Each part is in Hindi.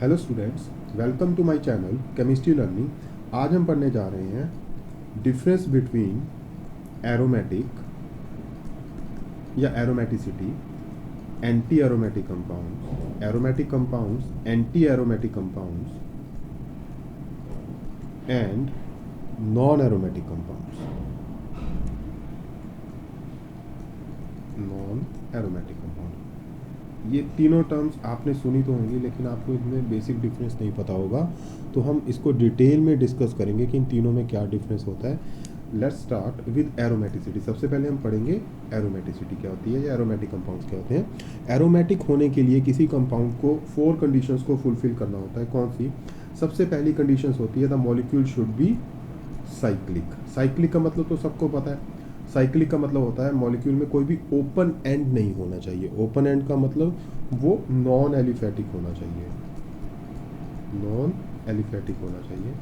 Hello students, welcome to my channel chemistry learning. आज हम पढ़ने जा रहे हैं डिफरेंस बिटवीन एरोमेटिक या aromaticity, anti aromatic compounds, aromatic compounds, anti aromatic compounds and non aromatic compounds. Non aromatic compound, ये तीनों टर्म्स आपने सुनी तो होंगी, लेकिन आपको इनमें बेसिक डिफरेंस नहीं पता होगा, तो हम इसको डिटेल में डिस्कस करेंगे कि इन तीनों में क्या डिफरेंस होता है। Let's start with aromaticity. सबसे पहले हम पढ़ेंगे एरोमेटिसिटी क्या होती है या एरोमेटिक कंपाउंड्स क्या होते हैं। एरोमेटिक होने के लिए किसी कंपाउंड को 4 कंडीशंस को फुलफिल करना होता है। कौन सी? सबसे पहली कंडीशंस होती है the molecule should be cyclic. Cyclic का मतलब तो सबको पता है। साइक्लिक का मतलब होता है मॉलिक्यूल में कोई भी ओपन एंड नहीं होना चाहिए। ओपन एंड का मतलब वो नॉन एलिफेटिक होना चाहिए, नॉन एलिफेटिक होना चाहिए,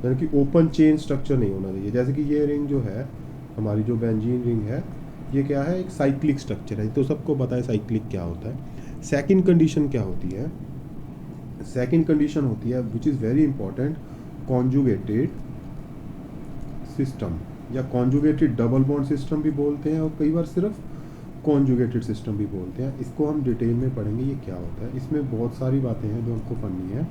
यानी कि ओपन चेन स्ट्रक्चर नहीं होना चाहिए। जैसे कि ये रिंग जो है, हमारी जो बेंजीन रिंग है, ये क्या है? एक साइक्लिक स्ट्रक्चर है, तो सबको पता है साइक्लिक क्या होता है। सेकंड कंडीशन क्या होती है? सेकंड कंडीशन होती है which is very important, conjugated system या कॉन्जुगेटेड डबल बॉन्ड सिस्टम भी बोलते हैं, और कई बार सिर्फ कॉन्जुगेटेड सिस्टम भी बोलते हैं। इसको हम डिटेल में पढ़ेंगे ये क्या होता है। इसमें बहुत सारी बातें हैं जो हमको पढ़नी है।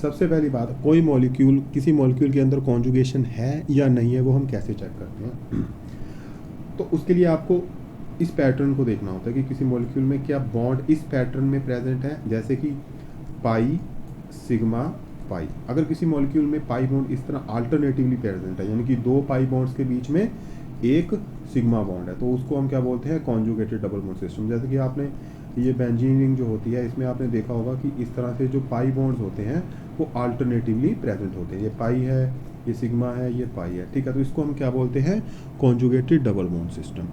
सबसे पहली बात, कोई मॉलिक्यूल, किसी मॉलिक्यूल के अंदर कॉन्जुगेशन है या नहीं है, वो हम कैसे चेक करते हैं? तो उसके लिए आपको इस पैटर्न को देखना होता है कि किसी मॉलिक्यूल में क्या बॉन्ड इस पैटर्न में प्रेजेंट है, जैसे कि पाई सिग्मा पाई। अगर किसी मॉलिक्यूल में पाई बॉन्ड इस तरह अल्टरनेटिवली प्रेजेंट है, यानी कि 2 पाई बॉन्ड्स के बीच में एक सिग्मा बॉन्ड है, तो उसको हम क्या बोलते हैं? Conjugated double bond system. जैसे कि आपने ये बेंजीन रिंग जो होती है, इसमें आपने देखा होगा कि इस तरह से जो पाई बॉन्ड्स होते हैं वो अल्टरनेटिवली प्रेजेंट होते हैं। ये पाई है, ये सिग्मा है, ये पाई है, ठीक है। तो इसको हम क्या बोलते हैं? Conjugated double bond system.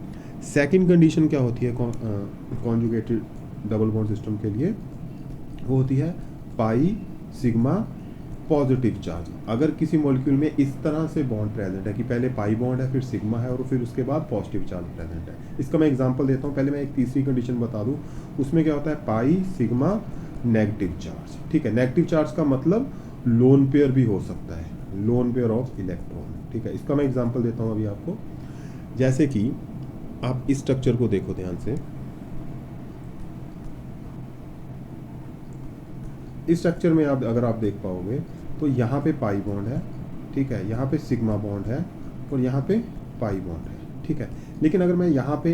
Second condition क्या होती है कॉन्जुगेटेड डबल बॉन्ड सिस्टम के लिए? वो होती है पाई सिग्मा पॉजिटिव चार्ज। अगर किसी मॉलिक्यूल में इस तरह से बॉन्ड प्रेजेंट है कि पहले पाई बॉन्ड है, फिर सिग्मा है, और फिर उसके बाद पॉजिटिव चार्ज प्रेजेंट है। इसका मैं एग्जांपल देता हूँ। पहले मैं एक तीसरी कंडीशन बता दूँ। उसमें क्या होता है? पाई सिग्मा नेगेटिव चार्ज, ठीक है। नेगेटिव चार्ज का मतलब लोन पेयर भी हो सकता है, लोन पेयर ऑफ इलेक्ट्रॉन, ठीक है। इसका मैं एग्जाम्पल देता हूँ अभी आपको। जैसे कि आप इस स्ट्रक्चर को देखो ध्यान से। इस स्ट्रक्चर में आप अगर आप देख पाओगे तो यहाँ पे पाई बॉन्ड है, ठीक है, यहाँ पे सिग्मा बॉन्ड है, और यहाँ पे पाई बॉन्ड है, ठीक है। लेकिन अगर मैं यहाँ पे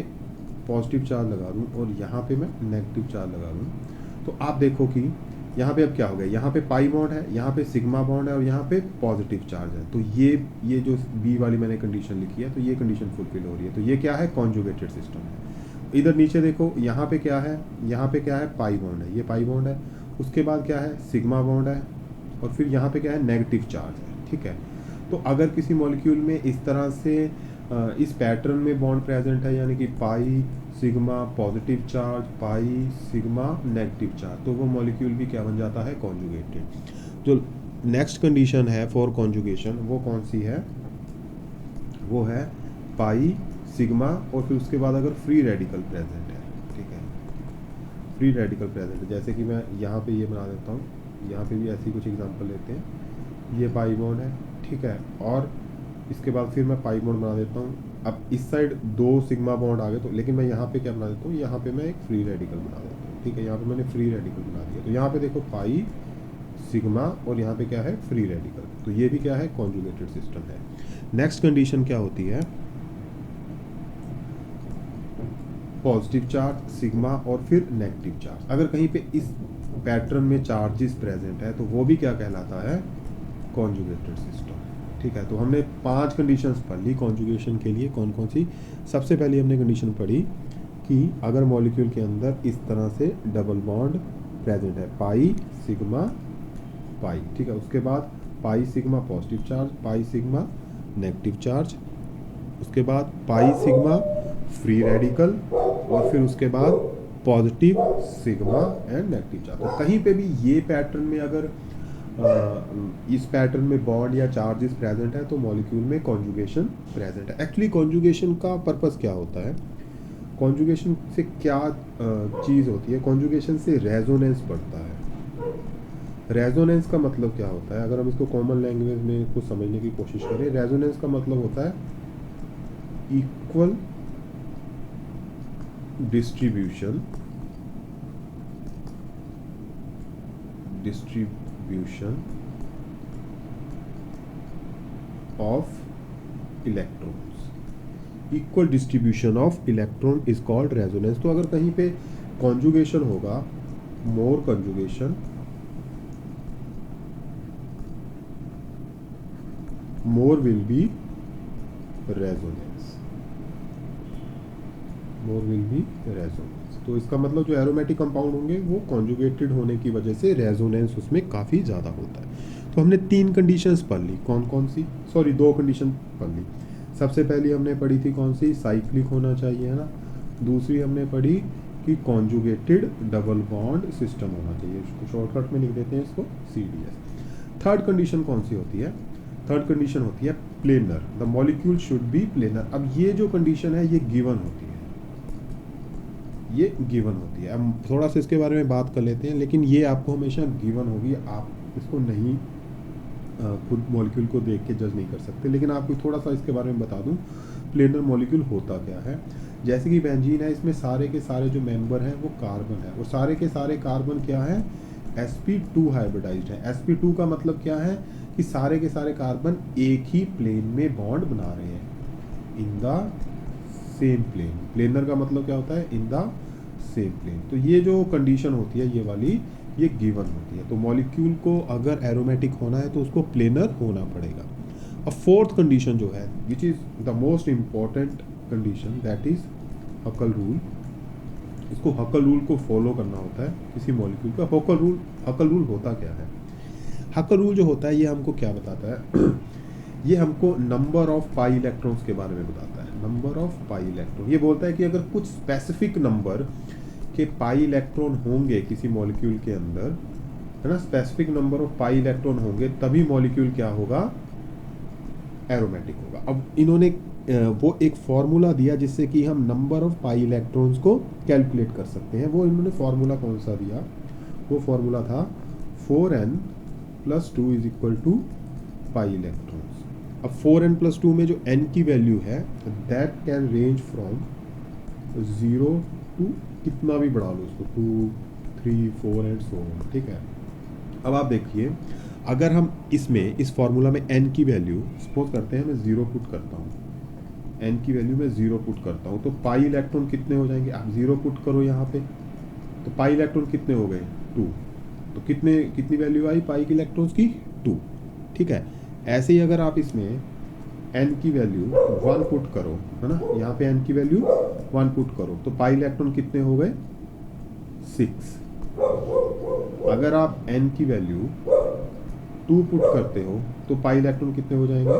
पॉजिटिव चार्ज लगा दूँ और यहाँ पे मैं नेगेटिव चार्ज लगा दूँ, तो आप देखो कि यहाँ पे अब क्या हो गया? यहाँ पे पाई बॉन्ड है, यहाँ पे सिग्मा बॉन्ड है, और यहाँ पे पॉजिटिव चार्ज है। तो ये जो बी वाली मैंने कंडीशन लिखी है, तो ये कंडीशन फुलफिल हो रही है। तो ये क्या है? कॉन्जुगेटेड सिस्टम है। इधर नीचे देखो, यहाँ पे क्या है? यहाँ पे क्या है? पाई बॉन्ड है, ये पाई बॉन्ड है। उसके बाद क्या है? सिग्मा बॉन्ड है, और फिर यहाँ पे क्या है? नेगेटिव चार्ज है, ठीक है। तो अगर किसी मॉलिक्यूल में इस तरह से इस पैटर्न में बॉन्ड प्रेजेंट है, यानी कि pi sigma positive charge, pi sigma negative charge, तो वो मॉलिक्यूल भी क्या बन जाता है? कॉन्जुगेटेड। जो नेक्स्ट कंडीशन है फॉर कॉन्जुगेशन, वो कौन सी है? वो है पाई सिग्मा, और फिर उसके बाद अगर फ्री रेडिकल प्रेजेंट है, ठीक है, फ्री रेडिकल प्रेजेंट है। जैसे कि मैं यहाँ पे ये बना देता हूँ, यहाँ पे भी ऐसी कुछ एग्जांपल लेते हैं। ये पाई बॉन्ड है, ठीक है, और इसके बाद फिर मैं पाई बॉन्ड बना देता हूँ। अब इस साइड 2 सिग्मा बॉन्ड आ गए, तो लेकिन मैं यहाँ पे क्या बना देता हूँ? यहाँ पे मैं एक फ्री रेडिकल बना देता हूँ, ठीक है। यहाँ पे मैंने फ्री रेडिकल बना दिया, तो यहाँ पे देखो पाई सिग्मा, और यहाँ पे क्या है? Free radical. तो ये भी क्या है? कॉन्जुगेटेड सिस्टम है। नेक्स्ट कंडीशन क्या होती है? पॉजिटिव चार्ज, सिग्मा, और फिर नेगेटिव चार्ज। अगर कहीं पे इस पैटर्न में चार्जेस प्रेजेंट है, तो वो भी क्या कहलाता है? कॉन्जुगेटेड सिस्टम, ठीक है। तो हमने 5 कंडीशंस पढ़ ली कॉन्जुगेशन के लिए। कौन कौन सी? सबसे पहले हमने कंडीशन पढ़ी कि अगर मॉलिक्यूल के अंदर इस तरह से डबल बॉन्ड प्रेजेंट है, पाई सिग्मा पाई, ठीक है। उसके बाद pi sigma positive charge, pi sigma negative charge, उसके बाद पाई सिग्मा फ्री रेडिकल, और फिर उसके बाद positive sigma and negative charge. तो कहीं पे भी ये पैटर्न में अगर इस पैटर्न में बॉन्ड या चार्जेस प्रेजेंट है, तो मॉलिक्यूल में कॉन्जुगेशन प्रेजेंट है। एक्चुअली कॉन्जुगेशन का पर्पस क्या होता है? कॉन्जुगेशन से क्या चीज़ होती है? कॉन्जुगेशन से रेजोनेंस बढ़ता है। रेजोनेंस का मतलब क्या होता है, अगर हम इसको कॉमन लैंग्वेज में कुछ समझने की कोशिश करें, रेजोनेंस का मतलब होता है equal distribution of electrons. Equal distribution of electron is called resonance. तो अगर कहीं पे कॉन्जुगेशन होगा, more conjugation, more will be resonance, more will be resonance. तो इसका मतलब जो एरोमेटिक कंपाउंड होंगे वो कॉन्जुगेटेड होने की वजह से रेजोनेंस उसमें काफ़ी ज़्यादा होता है। तो हमने 3 कंडीशंस पढ़ ली, कौन कौन सी, सॉरी 2 कंडीशन पढ़ ली। सबसे पहली हमने पढ़ी थी कौन सी, साइक्लिक होना चाहिए, है ना। दूसरी हमने पढ़ी कि कॉन्जुगेटेड डबल बॉन्ड सिस्टम होना चाहिए, इसको शॉर्टकट में लिख देते हैं इसको CDS। थर्ड कंडीशन कौन सी होती है, थर्ड कंडीशन होती है planar, the molecule should be planar. अब ये जो कंडीशन है ये गिवन होती है, ये गिवन होती है। हम थोड़ा सा इसके बारे में बात कर लेते हैं, लेकिन ये आपको हमेशा गिवन होगी, आप इसको नहीं खुद मॉलिक्यूल को देख के जज नहीं कर सकते। लेकिन आपको थोड़ा सा इसके बारे में बता दूं, प्लेनर मॉलिक्यूल होता क्या है। जैसे कि बेंजीन है, इसमें सारे के सारे जो मेंबर हैं वो कार्बन है, और सारे के सारे कार्बन क्या है, sp2 हाइब्रिडाइज्ड है। sp2 का मतलब क्या है कि सारे के सारे कार्बन एक ही प्लेन में बॉन्ड बना रहे हैं, in the same plane. Planar का मतलब क्या होता है, इन द सेम प्लेन। तो ये जो कंडीशन होती है ये वाली, ये गिवन होती है। तो मॉलिक्यूल को अगर एरोमेटिक होना है तो उसको प्लेनर होना पड़ेगा। अब फोर्थ कंडीशन जो है, which is the most important condition, that is हकल rule. इसको हकल रूल को फॉलो करना होता है किसी मॉलिक्यूल का। हकल रूल होता क्या है, हकल रूल जो होता है ये हमको क्या बताता है ये हमको नंबर ऑफ पाई इलेक्ट्रॉन्स के बारे में बताता है। नंबर ऑफ पाई इलेक्ट्रॉन, ये बोलता है कि अगर कुछ स्पेसिफिक नंबर के पाई इलेक्ट्रॉन होंगे किसी मॉलिक्यूल के अंदर, है ना, specific number of pi electron होंगे, तभी मॉलिक्यूल क्या होगा, एरोमेटिक होगा। अब इन्होंने वो एक फॉर्मूला दिया जिससे कि हम नंबर ऑफ पाई इलेक्ट्रॉन्स को कैलकुलेट कर सकते हैं। वो इन्होंने फॉर्मूला कौन सा दिया, वो फॉर्मूला था 4n+2 is equal to pi electrons. अब 4n+2 में जो n की वैल्यू है, that can range from 0 to कितना भी बढ़ा लो उसको, 2, 3, 4 एंड सो ऑन, ठीक है। अब आप देखिए, अगर हम इसमें इस फॉर्मूला में n की वैल्यू सपोज करते हैं मैं 0 पुट करता हूँ, n की वैल्यू मैं 0 पुट करता हूँ, तो पाई इलेक्ट्रॉन कितने हो जाएंगे, आप 0 पुट करो यहाँ पे, तो पाई इलेक्ट्रॉन कितने हो गए, 2। तो कितनी वैल्यू आई पाई के इलेक्ट्रॉन्स की, 2, ठीक है। ऐसे ही अगर आप इसमें n की वैल्यू 1 पुट करो, है ना, यहाँ पे n की वैल्यू 1 पुट करो, तो पाई इलेक्ट्रॉन कितने हो गए, 6। अगर आप n की वैल्यू 2 पुट करते हो तो पाई इलेक्ट्रॉन कितने हो जाएंगे,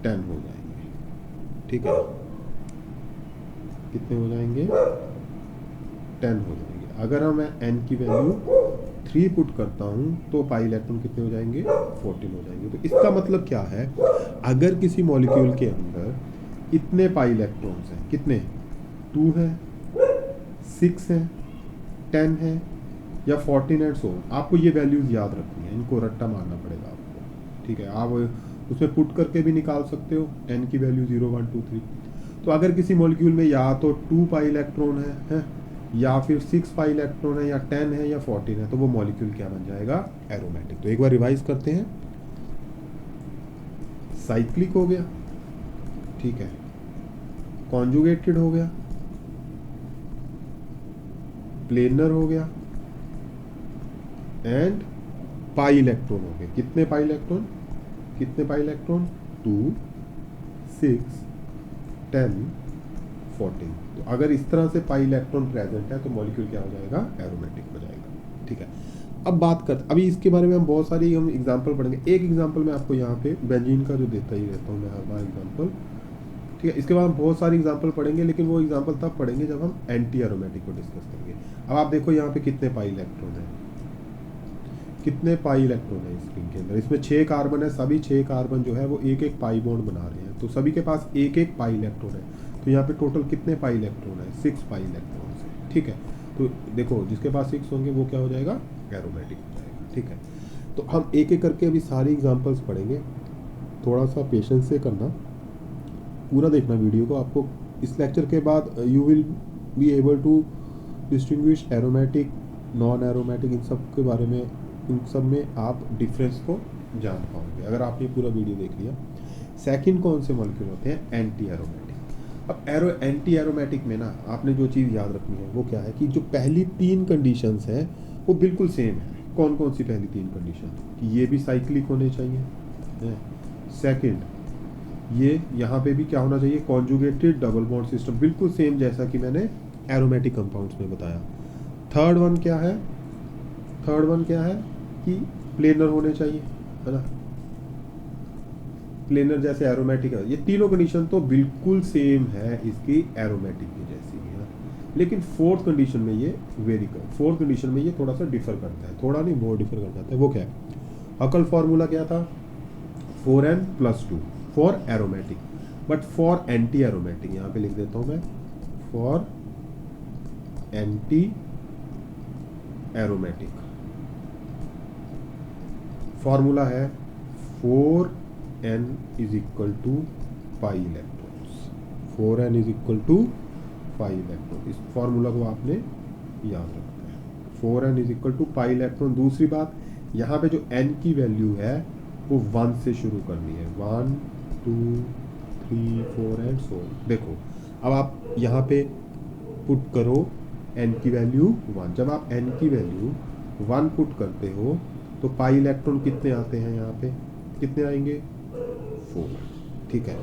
10 हो जाएंगे, ठीक है। कितने हो जाएंगे, 10 हो जाएंगे। अगर हम n की वैल्यू 3 पुट करता हूं तो पाई इलेक्ट्रॉन कितने हो जाएंगे, 14 हो जाएंगे। तो इसका मतलब क्या है, अगर किसी मॉलिक्यूल के अंदर इतने पाई इलेक्ट्रॉन्स हैं, कितने, 2 है, 6 है, 10 है या 14 एंड सो, आपको ये वैल्यूज याद रखनी है, इनको रट्टा मारना पड़ेगा आपको, ठीक है। आप उसमें पुट करके भी निकाल सकते हो n की वैल्यू 0, 1, 2, 3। तो अगर किसी मॉलिक्यूल में या तो 2 पाई इलेक्ट्रॉन है या फिर 6 पाई इलेक्ट्रॉन है या 10 है या 14 है, तो वो मॉलिक्यूल क्या बन जाएगा, एरोमेटिक। तो एक बार रिवाइज करते हैं, साइक्लिक हो गया, ठीक है, कॉन्जुगेटेड हो गया, प्लेनर हो गया, एंड पाई इलेक्ट्रॉन हो गए। कितने पाई इलेक्ट्रॉन, 2, 6, 10, 14। तो अगर इस तरह से पाई इलेक्ट्रॉन प्रेजेंट है तो मॉलिक्यूल क्या हो जाएगा, एरोमेटिक हो जाएगा, ठीक है। अब बात करते, अभी इसके बारे में हम बहुत सारी हम एग्जांपल पढ़ेंगे। एक एग्जांपल मैं आपको यहाँ पे बेंजीन का जो देता ही रहता हूँ मैं हर बार एग्जांपल, ठीक है। इसके बाद हम बहुत सारी एग्जांपल पढ़ेंगे, लेकिन वो एग्जांपल तब पढ़ेंगे जब हम एंटी एरोमेटिक को डिस्कस करेंगे। अब आप देखो यहाँ पे कितने पाई इलेक्ट्रॉन है, कितने पाई इलेक्ट्रॉन है इस रिंग के अंदर, इसमें 6 कार्बन है, सभी 6 कार्बन जो है वो एक एक पाई बॉन्ड बना रहे हैं, तो सभी के पास एक एक पाई इलेक्ट्रॉन है। तो यहाँ पे टोटल कितने पाई इलेक्ट्रॉन है, 6 पाई इलेक्ट्रॉन है, ठीक है। तो देखो जिसके पास 6 होंगे वो क्या हो जाएगा, एरोमेटिक हो जाएगा, ठीक है। तो हम एक एक करके अभी सारी एग्जांपल्स पढ़ेंगे, थोड़ा सा पेशेंस से करना, पूरा देखना वीडियो को। आपको इस लेक्चर के बाद you will be able to distinguish aromatic, non aromatic, इन सब के बारे में, इन सब में आप डिफरेंस को जान पाओगे अगर आपने पूरा वीडियो देख लिया। सेकंड कौन से मॉलिक्यूल होते हैं? Anti aromatic. अब एंटी एरोमेटिक में ना आपने जो चीज़ याद रखनी है वो क्या है कि जो पहली 3 कंडीशंस हैं वो बिल्कुल सेम है। कौन कौन सी पहली 3 कंडीशन? कि ये भी साइक्लिक होने चाहिए। सेकंड, ये यहाँ पे भी क्या होना चाहिए? कॉन्जुगेटेड डबल बॉन्ड सिस्टम, बिल्कुल सेम जैसा कि मैंने एरोमेटिक कंपाउंड्स में बताया। थर्ड वन क्या है? थर्ड वन क्या है कि प्लेनर होने चाहिए, है ना, प्लेनर जैसे एरोमेटिक है। ये तीनों कंडीशन तो बिल्कुल सेम है इसकी एरोमेटिक की जैसी है, लेकिन फोर्थ कंडीशन में ये वेरी कर, फोर्थ कंडीशन में ये थोड़ा सा डिफर करता है, थोड़ा नहीं बहुत डिफर कर जाता है। वो क्या है? हकल फार्मूला क्या था? 4n+2 for aromatic, but for anti aromatic यहाँ पे लिख देता हूँ मैं, फॉर एंटी एरोमेटिक फॉर्मूला है 4n is equal to pi electrons. 4n is equal to pi electron, इस फॉर्मूला को आपने याद रखना है। 4n is equal to pi electron. दूसरी बात, यहाँ पे जो n की वैल्यू है वो 1 से शुरू करनी है, 1 2 3 4 एंड सो। देखो अब आप यहाँ पे पुट करो n की वैल्यू 1। जब आप n की वैल्यू 1 पुट करते हो तो पाई इलेक्ट्रॉन कितने आते हैं? यहाँ पे कितने आएंगे? 4, ठीक है।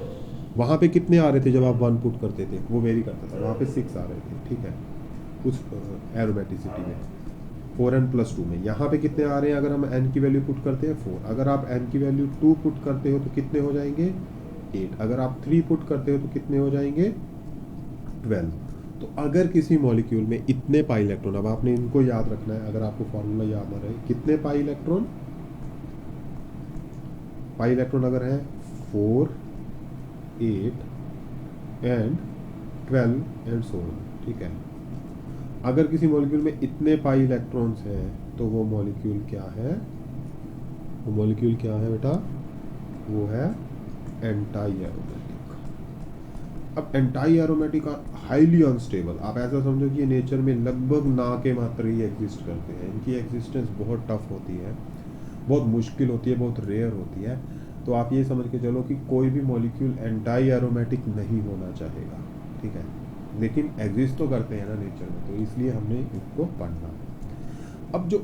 वहाँ पे कितने आ रहे थे जब आप 1 पुट करते थे? वो वेरी करता था, वहाँ पे 6 आ रहे थे, ठीक है, उस एरोमेटिसिटी में 4n+2 में। यहाँ पे कितने आ रहे हैं अगर हम n की वैल्यू पुट करते हैं? 4। अगर आप n की वैल्यू 2 पुट करते हो तो कितने हो जाएंगे? 8। अगर आप 3 पुट करते हो तो कितने हो जाएंगे? 12। तो अगर किसी मॉलिक्यूल में इतने पाई इलेक्ट्रॉन, अब आपने इनको याद रखना है अगर आपको फॉर्मूला याद ना रहे, कितने पाई इलेक्ट्रॉन? पाई इलेक्ट्रॉन अगर है 4 8 एंड 12 एंड सो ऑन, ठीक है। अगर किसी मॉलिक्यूल में इतने पाई इलेक्ट्रॉन्स हैं तो वो मॉलिक्यूल क्या है? वो मॉलिक्यूल क्या है बेटा? वो है एंटी एरोमेटिक। अब anti aromatic are highly unstable. आप ऐसा समझो कि ये नेचर में लगभग ना के मात्र ही एग्जिस्ट करते हैं। इनकी एग्जिस्टेंस बहुत टफ होती है, बहुत मुश्किल होती है, बहुत रेयर होती है। तो आप ये समझ के चलो कि कोई भी मॉलिक्यूल एंटी एरोमेटिक नहीं होना चाहेगा, ठीक है, लेकिन एग्जिस्ट तो करते हैं ना नेचर में, तो इसलिए हमने इसको पढ़ना है। अब जो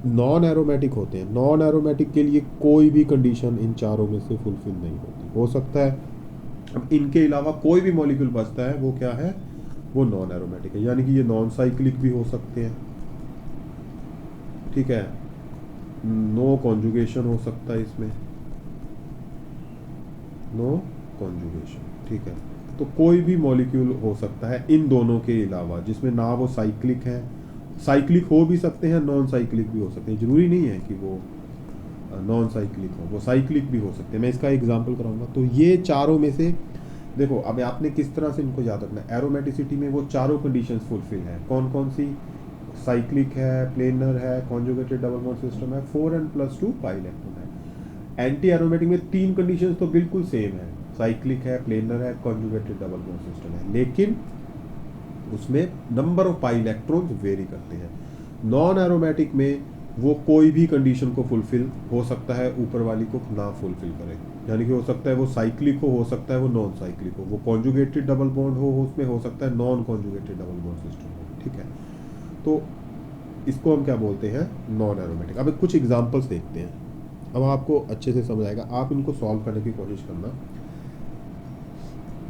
नॉन एरोमेटिक होते हैं, नॉन एरोमेटिक के लिए कोई भी कंडीशन इन चारों में से फुलफिल नहीं होती। हो सकता है अब इनके अलावा कोई भी मॉलिक्यूल बचता है, वो क्या है? वो नॉन एरोमेटिक है, यानी कि ये नॉन साइक्लिक भी हो सकते हैं, ठीक है, नो कॉन्जुगेशन हो सकता है इसमें, नो कॉन्जुगेशन, ठीक है। तो कोई भी मॉलिक्यूल हो सकता है इन दोनों के अलावा जिसमें ना वो साइक्लिक है, साइक्लिक हो भी सकते हैं, नॉन साइक्लिक भी हो सकते हैं, जरूरी नहीं है कि वो नॉन साइक्लिक हो, वो साइक्लिक भी हो सकते हैं। मैं इसका एग्जांपल कराऊंगा। तो ये चारों में से देखो, अब आपने किस तरह से इनको याद रखना है। एरोमेटिसिटी में वो चारों कंडीशंस फुलफिल है। कौन कौन सी? साइक्लिक है, प्लेनर है, कॉन्जुगेटेड डबल बॉन्ड सिस्टम है, 4n+2 पाई इलेक्ट्रॉन है। एंटी एरोमेटिक में 3 कंडीशंस तो बिल्कुल सेम है, साइक्लिक है, प्लेनर है, कॉन्जुगेटेड डबल बॉन्ड सिस्टम है, लेकिन उसमें number of pi electron very करते हैं। नॉन एरोमेटिक में वो कोई भी कंडीशन को फुलफिल हो सकता है, ऊपर वाली को ना फुलफिल करे, यानी कि हो सकता है वो साइक्लिक हो सकता है वो नॉन साइक्लिक हो, वो कॉन्जुगेटेड डबल बॉन्ड हो उसमें हो सकता है non conjugated double bond system हो, ठीक है। तो इसको हम क्या बोलते हैं? Non aromatic. अब कुछ एग्जांपल्स देखते हैं, अब आपको अच्छे से समझ आएगा। आप इनको सॉल्व करने की कोशिश करना।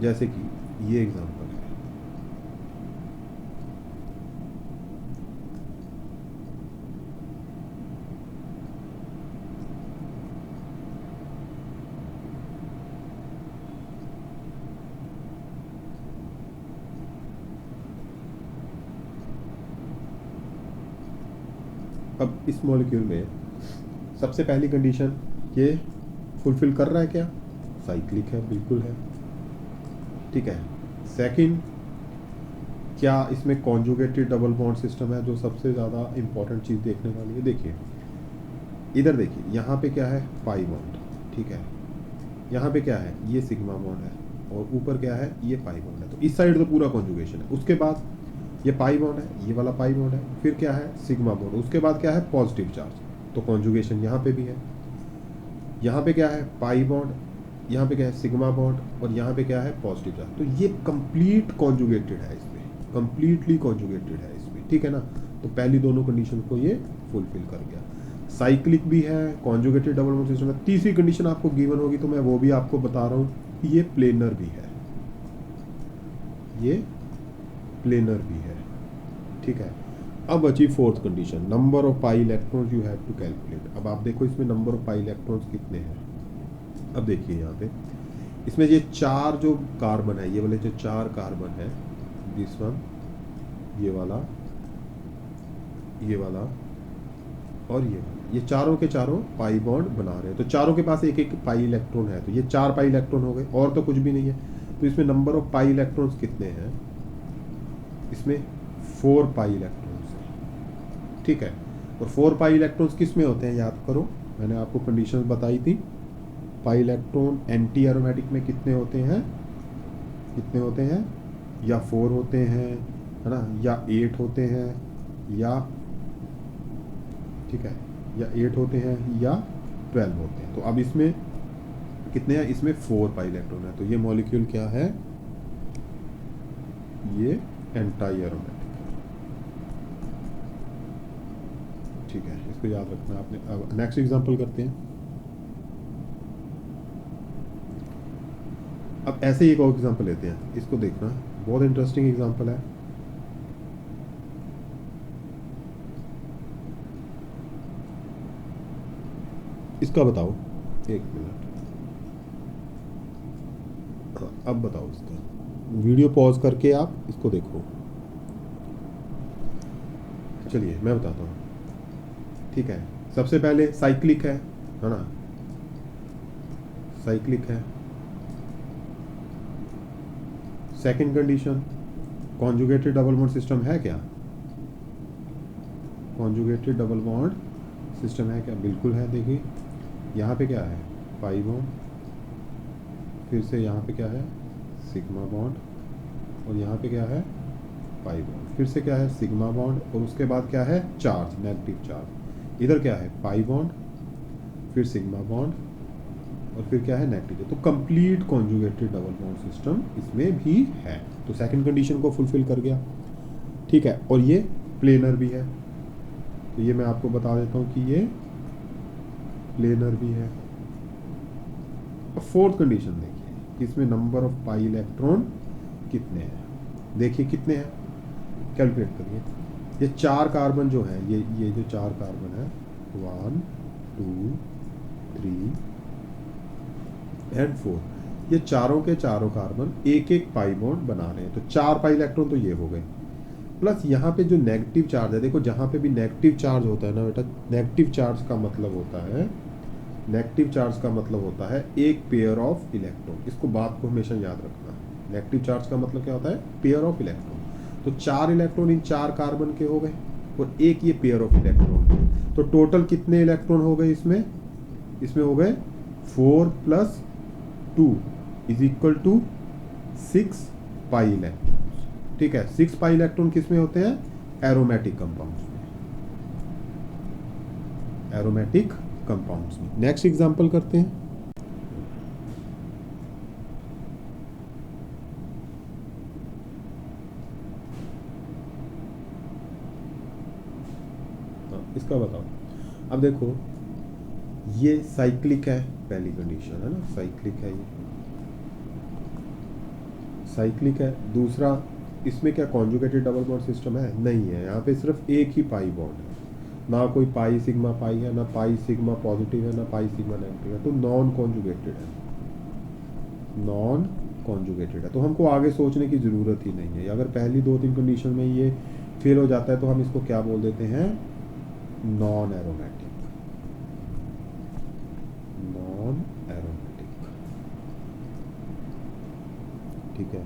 जैसे कि ये एग्जांपल है, अब इस मॉलिक्यूल में सबसे पहली कंडीशन ये फुलफिल कर रहा है क्या? साइक्लिक है, बिल्कुल है, ठीक है। सेकंड, क्या इसमें कॉन्जुगेटेड डबल बॉन्ड सिस्टम है, जो सबसे ज़्यादा इंपॉर्टेंट चीज़ देखने वाली है। देखिए इधर देखिए यहाँ पे क्या है, पाई बॉन्ड, ठीक है, यहाँ पे क्या है, ये सिग्मा बॉन्ड है, और ऊपर क्या है, ये पाई बॉन्ड है। तो इस साइड तो पूरा कॉन्जुगेशन है। उसके बाद ये पाई बॉन्ड है, ये वाला पाई बॉन्ड है, फिर क्या है, सिग्मा बॉन्ड, उसके बाद क्या है, पॉजिटिव चार्ज, तो कॉन्जुगेशन यहाँ पे भी है। यहाँ पे क्या है, पाई बॉन्ड, यहाँ पे क्या है, सिग्मा बॉन्ड, और यहाँ पे क्या है, पॉजिटिव चार्ज। तो ये कंप्लीट कॉन्जुगेटेड है इसमें, कंप्लीटली कॉन्जुगेटेड है इसमें, ठीक है ना। तो पहली दोनों कंडीशन को ये फुलफिल कर गया। साइक्लिक भी है, कॉन्जुगेटेड डबल बॉन्ड सिस्टम है। तीसरी कंडीशन आपको गिवन होगी तो मैं वो भी आपको बता रहा हूँ कि ये प्लेनर भी है, ये प्लेनर भी है, ठीक है। अब बची fourth condition, number of pi electrons you have to calculate. अब आप देखो इसमें नंबर ऑफ पाई इलेक्ट्रॉन्स कितने हैं। अब देखिए यहाँ पे इसमें ये 4 जो कार्बन है, ये वाले जो 4 कार्बन है, दिस वन, ये वाला और ये वाला, ये चारों के चारों पाई बॉन्ड बना रहे हैं। तो चारों के पास एक एक पाई इलेक्ट्रॉन है, तो ये 4 पाई इलेक्ट्रॉन हो गए, और तो कुछ भी नहीं है। तो इसमें नंबर ऑफ पाई इलेक्ट्रॉन्स कितने हैं, इसमें 4 पाई इलेक्ट्रॉन्स हैं, ठीक है। और 4 पाई इलेक्ट्रॉन्स किस में होते हैं, याद करो, मैंने आपको कंडीशंस बताई थी। पाई इलेक्ट्रॉन एंटी एरोमेटिक में कितने होते हैं, या 4 होते हैं, है ना, या 8 होते हैं, या, ठीक है, या 8 होते हैं, या 12 होते हैं। तो अब इसमें कितने हैं, इसमें 4 पाई इलेक्ट्रॉन है। तो ये मॉलिक्यूल क्या है, ये एंटी एरोमेटिक है, ठीक है, इसको याद रखना आपने। अब नेक्स्ट एग्जांपल करते हैं। अब ऐसे ही एक और एग्जांपल लेते हैं, इसको देखना, बहुत इंटरेस्टिंग एग्जांपल है। इसका बताओ, एक मिनट, हाँ अब बताओ इसका, वीडियो पॉज करके आप इसको देखो। चलिए मैं बताता हूँ, ठीक है। सबसे पहले साइक्लिक है ना, साइक्लिक है। Second condition, conjugated double bond system है क्या, कॉन्जुगेटेड डबल बॉन्ड सिस्टम है क्या, बिल्कुल है। देखिए यहाँ पे क्या है, पाई बॉन्ड, फिर से यहाँ पे क्या है, सिग्मा बॉन्ड, और यहाँ पे क्या है, पाई बॉन्ड, फिर से क्या है, सिग्मा बॉन्ड, और उसके बाद क्या है, चार्ज, नेगेटिव चार्ज। इधर क्या है, पाई बॉन्ड, फिर सिग्मा बॉन्ड, और फिर क्या है, नेगेटिव। तो complete conjugated double bond system इसमें भी है। तो सेकंड कंडीशन को फुलफिल कर गया, ठीक है। और ये प्लेनर भी है, तो ये मैं आपको बता देता हूँ कि ये प्लेनर भी है। अब फोर्थ कंडीशन देखिए कि इसमें नंबर ऑफ पाई इलेक्ट्रॉन कितने हैं। देखिए कितने हैं, कैलकुलेट करिए। ये 4 कार्बन जो है, ये जो 4 कार्बन है, 1 2 3 एंड 4, ये चारों के चारों कार्बन एक एक पाई बॉन्ड बना रहे हैं। तो 4 पाई इलेक्ट्रॉन तो ये हो गए, प्लस यहाँ पे जो नेगेटिव चार्ज है, देखो जहाँ पे भी नेगेटिव चार्ज होता है ना बेटा, नेगेटिव चार्ज का मतलब होता है, नेगेटिव चार्ज का मतलब होता है एक पेयर ऑफ इलेक्ट्रॉन। इसको बात को हमेशा याद रखना, नेगेटिव चार्ज का मतलब क्या होता है, पेयर ऑफ इलेक्ट्रॉन। तो 4 इलेक्ट्रॉन इन 4 कार्बन के हो गए, और एक ये पेयर ऑफ इलेक्ट्रॉन। तो टोटल कितने इलेक्ट्रॉन हो गए इसमें, इसमें हो गए 4 + 2 = 6 पाई इलेक्ट्रॉन, ठीक है। 6 पाई इलेक्ट्रॉन किस में होते हैं, एरोमेटिक कंपाउंड्स में, एरोमेटिक कंपाउंड्स में। नेक्स्ट एग्जांपल करते हैं। इसका बताओ। अब देखो ये साइक्लिक है, पहली कंडीशन है ना, साइक्लिक है, ये साइक्लिक है। दूसरा, इसमें क्या कॉन्जुगेटेड डबल बॉन्ड सिस्टम है, नहीं है। यहाँ पे सिर्फ एक ही पाई बॉन्ड है, ना कोई पाई सिग्मा पाई है, ना पाई सिग्मा पॉजिटिव है, ना पाई सिग्मा नेगेटिव है। तो नॉन कॉन्जुगेटेड है, नॉन कॉन्जुगेटेड है। तो हमको आगे सोचने की ज़रूरत ही नहीं है। अगर पहली 2-3 कंडीशन में ये फेल हो जाता है तो हम इसको क्या बोल देते हैं, नॉन एरोमेटिक, नॉन एरोमेटिक, ठीक है।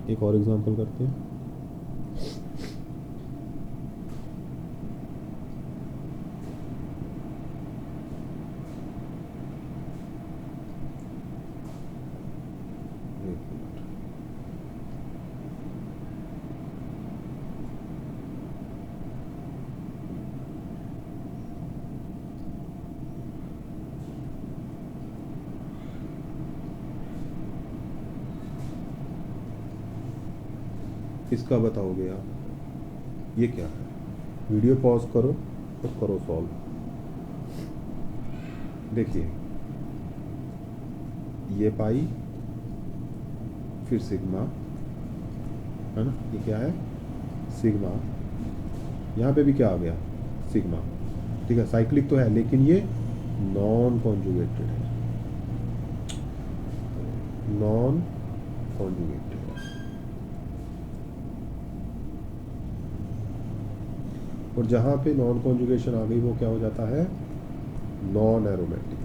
एक और एग्जांपल करते हैं। इसका बताओगे आप, ये क्या है? वीडियो पॉज करो तो करो सॉल्व। देखिए ये पाई फिर सिग्मा, है ना, ये क्या है? सिग्मा। यहाँ पे भी क्या आ गया? सिग्मा। ठीक है, साइक्लिक तो है लेकिन ये नॉन कॉन्जुगेटेड है, नॉन कॉन्जुगेटेड है। और जहाँ पे नॉन कॉन्जुगेशन आ गई वो क्या हो जाता है? Non aromatic.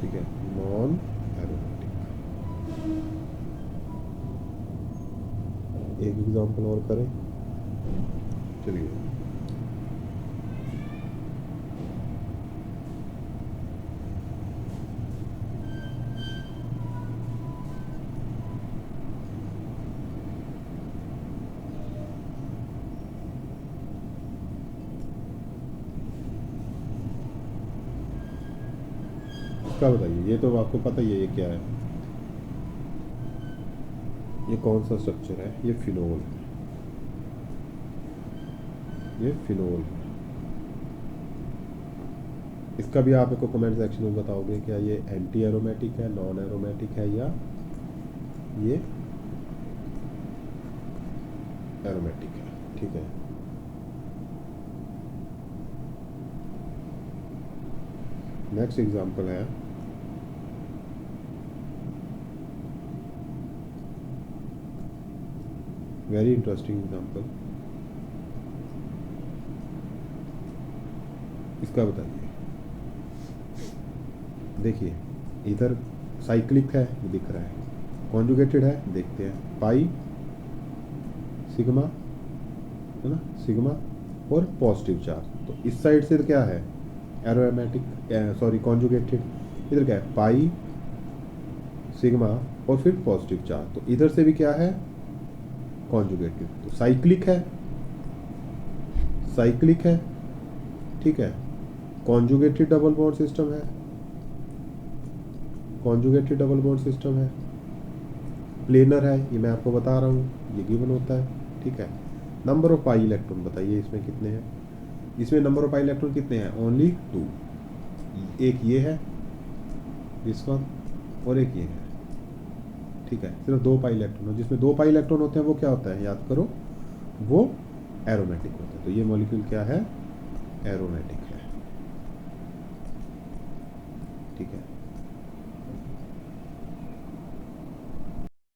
ठीक है, नॉन एरोमेटिक। एक एग्जांपल और करें, चलिए। क्या बताइए, ये तो आपको पता ही है ये क्या है? ये कौन सा स्ट्रक्चर है? ये फिनोल है, ये फिनोल है। इसका भी आप मेरे को कमेंट सेक्शन में बताओगे क्या ये एंटी एरोमेटिक है, नॉन एरोमेटिक है, या ये एरोमेटिक है। ठीक है, नेक्स्ट एग्जांपल है वेरी इंटरेस्टिंग एग्जांपल। इसका बताइए। देखिए इधर साइक्लिक है, ये दिख रहा है, कॉन्जुगेटेड है, देखते हैं, पाई सिग्मा, है ना, सिग्मा और पॉजिटिव चार्ज। तो इस साइड से क्या है? Aromatic, sorry conjugated. इधर क्या है? पाई सिग्मा और फिर पॉजिटिव चार्ज। तो इधर से भी क्या है? कॉन्जुगेटेड। तो साइक्लिक है, साइक्लिक है। ठीक है, कॉन्जुगेटेड डबल बॉन्ड सिस्टम है, कॉन्जुगेटेड डबल बॉन्ड सिस्टम है, प्लेनर है, ये मैं आपको बता रहा हूँ, ये गिवन होता है। ठीक है, नंबर ऑफ पाई इलेक्ट्रॉन बताइए इसमें कितने हैं? इसमें नंबर ऑफ पाई इलेक्ट्रॉन कितने हैं? ओनली 2। एक ये है दिस वन, और एक ये है। ठीक है, सिर्फ 2 पाई इलेक्ट्रॉन हो। जिसमें 2 पाई इलेक्ट्रॉन होते हैं वो क्या होता है? याद करो, वो एरोमेटिक होता है। तो ये मॉलिक्यूल क्या है? एरोमेटिक है। ठीक है।